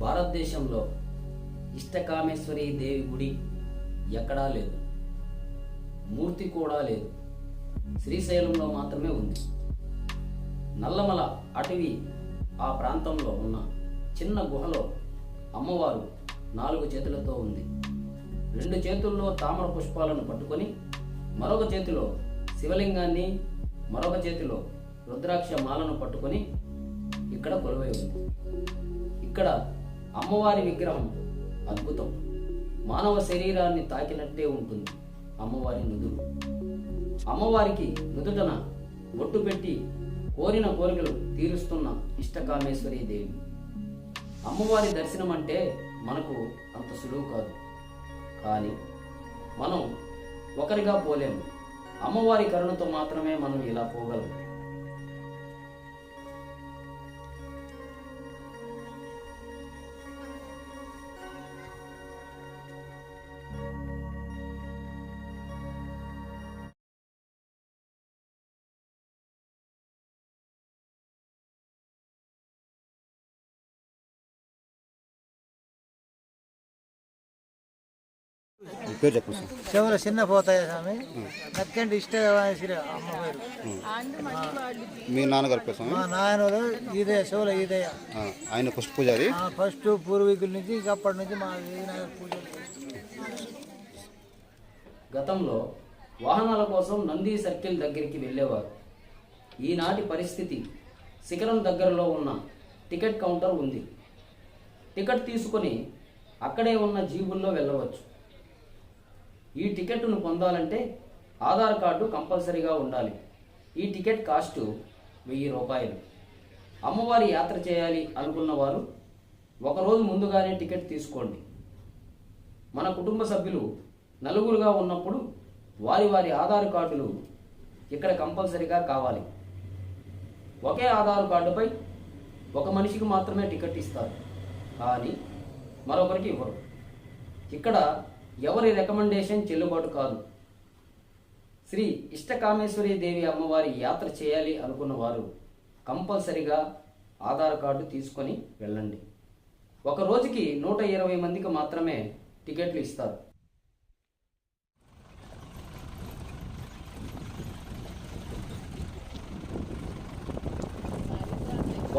భారతదేశంలో ఇష్టకామేశ్వరి దేవి గుడి ఎక్కడా లేదు, మూర్తి కూడా లేదు. శ్రీశైలంలో మాత్రమే ఉంది. నల్లమల అటవీ ఆ ప్రాంతంలో ఉన్న చిన్న గుహలో అమ్మవారు 4 చేతులతో ఉంది. 2 చేతుల్లో తామర పుష్పాలను పట్టుకొని, మరొక చేతిలో శివలింగాన్ని, మరొక చేతిలో రుద్రాక్ష మాలను పట్టుకొని ఇక్కడ కొలువై ఉంది. ఇక్కడ అమ్మవారి విగ్రహం అద్భుతం. మానవ శరీరాన్ని తాకినట్టే ఉంటుంది అమ్మవారి నుదురు. అమ్మవారికి నుదుటన బొట్టు పెట్టి కోరిన కోరికలు తీరుస్తున్న ఇష్టకామేశ్వరి దేవి. అమ్మవారి దర్శనం అంటే మనకు అంత సులువు కాదు, కానీ మనం ఒకరిగా పోలేము. అమ్మవారి కరుణతో మాత్రమే మనం ఇలా పోగలం. చెవులు చిన్న పోతాయి స్వామి. నక్కండి ఇష్ట అమ్మవారు. మీ నాన్నగారి కోసం మా నాయనలు ఇదే చెవుల ఇదే. ఆయన ఫస్ట్ పూజారి. ఫస్ట్ పూర్వీకుల నుంచి అప్పటి నుంచి మా పూజ. గతంలో వాహనాల కోసం నంది సర్కిల్ దగ్గరికి వెళ్ళేవారు. ఈనాటి పరిస్థితి, శిఖరం దగ్గరలో ఉన్న టికెట్ కౌంటర్ ఉంది. టికెట్ తీసుకొని అక్కడే ఉన్న జీబుల్లో వెళ్ళవచ్చు. ఈ టికెట్ను పొందాలంటే ఆధార్ కార్డు కంపల్సరీగా ఉండాలి. ఈ టికెట్ కాస్ట్ 1000 రూపాయలు. అమ్మవారి యాత్ర చేయాలి అనుకున్న వారు ఒకరోజు ముందుగానే టికెట్ తీసుకోండి. మన కుటుంబ సభ్యులు 4గురుగా ఉన్నప్పుడు వారి వారి ఆధార్ కార్డులు ఇక్కడ కంపల్సరీగా కావాలి. ఒకే ఆధార్ కార్డుపై ఒక మనిషికి మాత్రమే టికెట్ ఇస్తారు, కానీ మరొకరికి ఇవ్వరు. ఇక్కడ ఎవరి రికమెండేషన్ చెల్లుబాటు కాదు. శ్రీ ఇష్టకామేశ్వరి దేవి అమ్మవారి యాత్ర చేయాలి అనుకున్న వారు కంపల్సరిగా ఆధార్ కార్డు తీసుకొని వెళ్ళండి. ఒక రోజుకి 120 మందికి మాత్రమే టికెట్లు ఇస్తారు.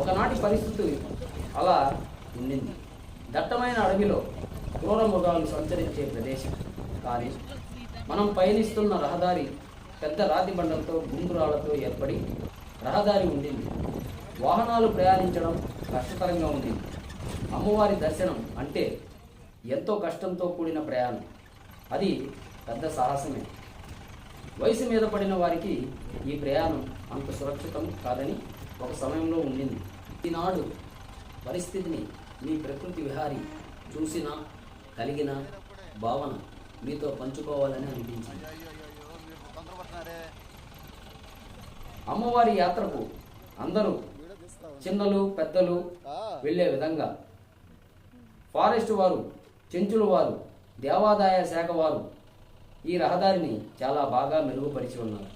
ఒకనాటి పరిస్థితి అలా ఉండింది. దట్టమైన అడవిలో క్రూర మృగాలు సంచరించే ప్రదేశం. కానీ మనం పయనిస్తున్న రహదారి పెద్ద రాతి బండలతో, గుండురాళ్లతో ఏర్పడి రహదారి ఉండింది. వాహనాలు ప్రయాణించడం కష్టతరంగా ఉండింది. అమ్మవారి దర్శనం అంటే ఎంతో కష్టంతో కూడిన ప్రయాణం. అది పెద్ద సాహసమే. వయసు మీద పడిన వారికి ఈ ప్రయాణం అంత సురక్షితం కాదని ఒక సమయంలో ఉండింది. ఈనాడు పరిస్థితిని మీ ప్రకృతి విహారీ చూసిన కలిగిన భావన మీతో పంచుకోవాలని అనిపించింది. అమ్మవారి యాత్రకు అందరూ చిన్నలు పెద్దలు వెళ్ళే విధంగా ఫారెస్ట్ వారు, చెంచుల వారు, దేవాదాయ శాఖ వారు ఈ రహదారిని చాలా బాగా మెరుగుపరిచి ఉన్నారు.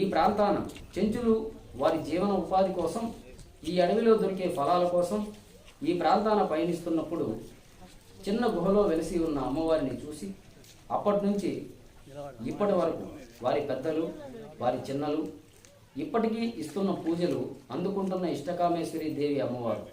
ఈ ప్రాంతాన చెంచులు వారి జీవన ఉపాధి కోసం, ఈ అడవిలో దొరికే ఫలాల కోసం ఈ ప్రాంతాన పయనిస్తున్నప్పుడు చిన్న గుహలో వెలిసి ఉన్న అమ్మవారిని చూసి అప్పటి నుంచి ఇప్పటి వరకు వారి పెద్దలు, వారి చిన్నలు ఇప్పటికీ ఇస్తున్న పూజలు అందుకుంటున్న ఇష్టకామేశ్వరి దేవి అమ్మవారు.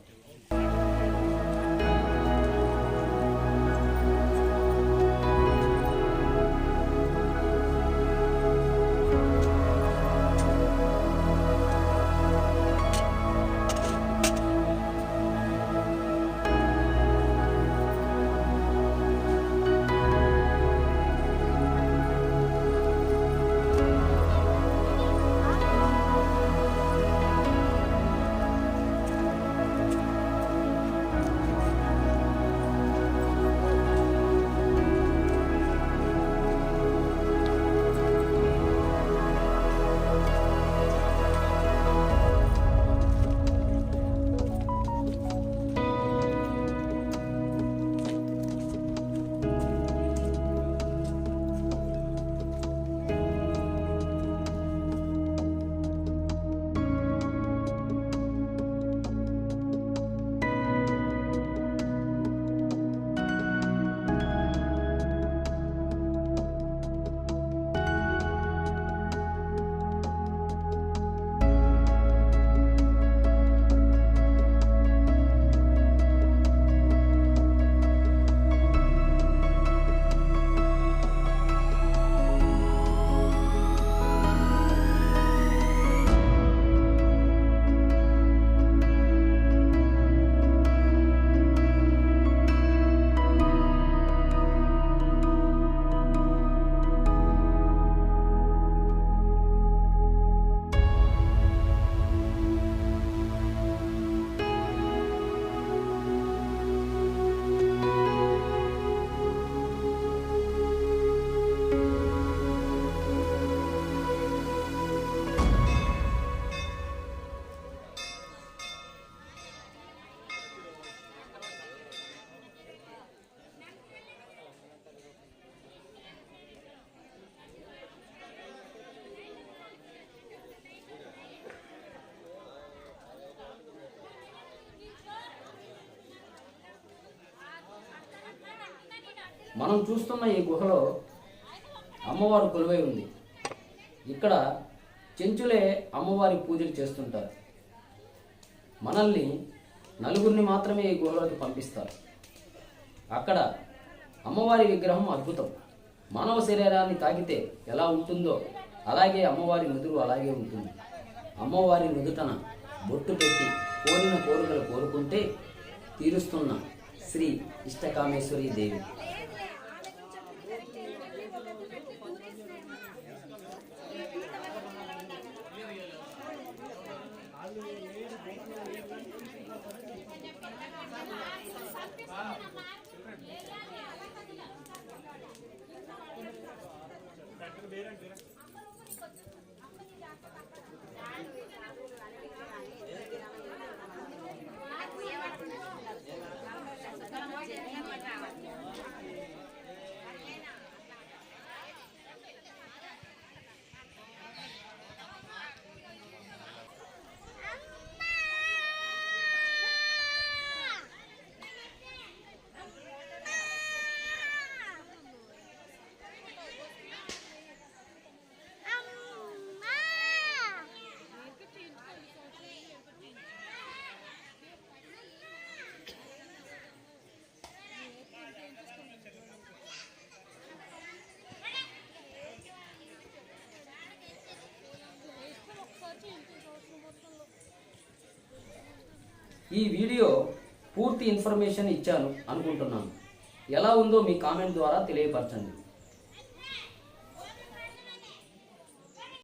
మనం చూస్తున్న ఈ గుహలో అమ్మవారు కొలువై ఉంది. ఇక్కడ చెంచులే అమ్మవారి పూజలు చేస్తుంటారు. మనల్ని నలుగురిని మాత్రమే ఈ గుహలోకి పంపిస్తారు. అక్కడ అమ్మవారి విగ్రహం అద్భుతం. మానవ శరీరాన్ని తాకితే ఎలా ఉంటుందో అలాగే అమ్మవారి నుదురు అలాగే ఉంటుంది. అమ్మవారి నుదుటన బొట్టు పెట్టి కోరిన కోరికలు కోరుకుంటే తీరుస్తున్న శ్రీ ఇష్టకామేశ్వరి దేవి. ఈ వీడియో పూర్తి ఇన్ఫర్మేషన్ ఇచ్చాను అనుకుంటున్నాను. ఎలా ఉందో మీ కామెంట్ ద్వారా తెలియపరచండి.